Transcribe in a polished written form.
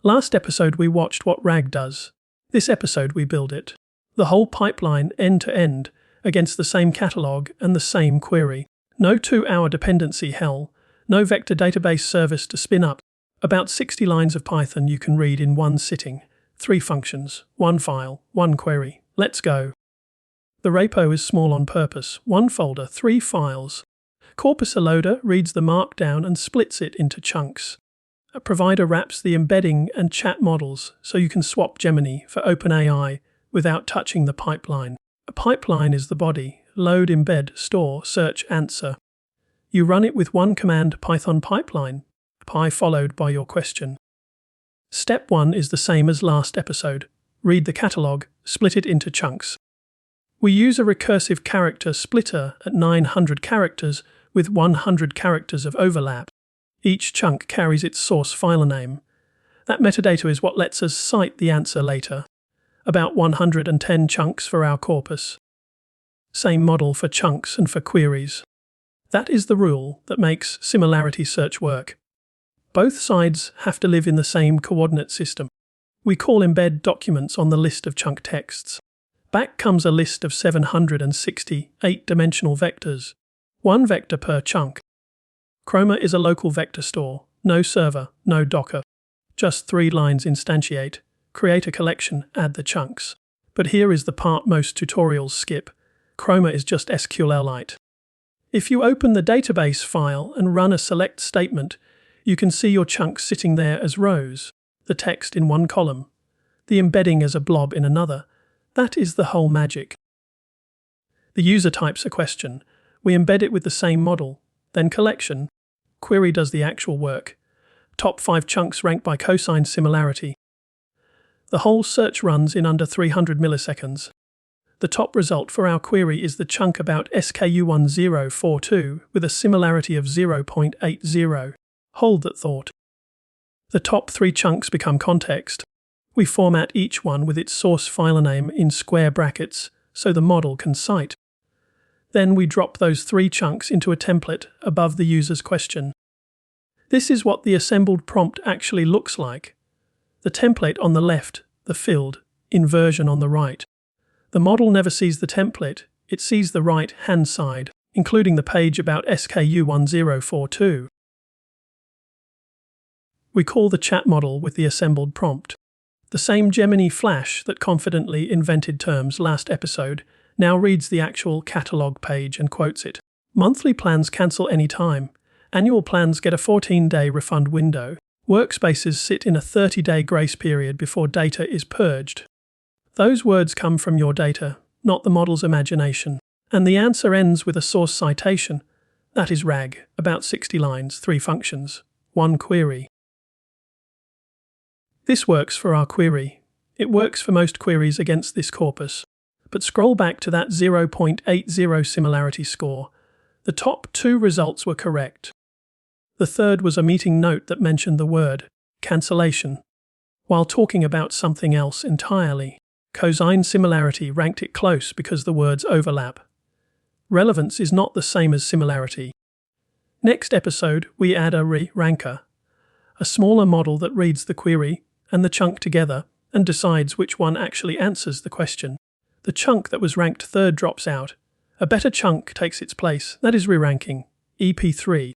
Last episode we watched what RAG does. This episode we build it. The whole pipeline end to end against the same catalog and the same query. No 2-hour dependency hell, no vector database service to spin up. About 60 lines of Python you can read in one sitting. 3 functions, 1 file, 1 query. Let's go. The repo is small on purpose. 1 folder, 3 files. Corpus loader reads the markdown and splits it into chunks. A provider wraps the embedding and chat models so you can swap Gemini for OpenAI without touching the pipeline. A pipeline is the body: load, embed, store, search, answer. You run it with one command: Python pipeline, py followed by your question. Step 1 is the same as last episode. Read the catalog, split it into chunks. We use a recursive character splitter at 900 characters with 100 characters of overlap. Each chunk carries its source file name. That metadata is what lets us cite the answer later. About 110 chunks for our corpus. Same model for chunks and for queries. That is the rule that makes similarity search work. Both sides have to live in the same coordinate system. We call embed documents on the list of chunk texts. Back comes a list of 760 8-dimensional vectors. 1 vector per chunk. Chroma is a local vector store. No server, no Docker. Just 3 lines: instantiate, create a collection, add the chunks. But here is the part most tutorials skip. Chroma is just SQLite. If you open the database file and run a select statement, you can see your chunks sitting there as rows, the text in one column, the embedding as a blob in another. That is the whole magic. The user types a question. We embed it with the same model, then collection. Query does the actual work. Top 5 chunks rank by cosine similarity. The whole search runs in under 300 milliseconds. The top result for our query is the chunk about SKU1042 with a similarity of 0.80. Hold that thought. The top 3 chunks become context. We format each one with its source file name in square brackets so the model can cite. Then we drop those 3 chunks into a template above the user's question. This is what the assembled prompt actually looks like. The template on the left, the filled inversion on the right. The model never sees the template, it sees the right-hand side, including the page about SKU1042. We call the chat model with the assembled prompt. The same Gemini Flash that confidently invented terms last episode now reads the actual catalog page and quotes it. Monthly plans cancel anytime. Annual plans get a 14-day refund window. Workspaces sit in a 30-day grace period before data is purged. Those words come from your data, not the model's imagination. And the answer ends with a source citation. That is RAG, about 60 lines, 3 functions, 1 query. This works for our query. It works for most queries against this corpus. But scroll back to that 0.80 similarity score. The top 2 results were correct. The third was a meeting note that mentioned the word cancellation, while talking about something else entirely. Cosine similarity ranked it close because the words overlap. Relevance is not the same as similarity. Next episode, we add a reranker, a smaller model that reads the query and the chunk together and decides which one actually answers the question. The chunk that was ranked 3rd drops out. A better chunk takes its place. That is reranking. EP3.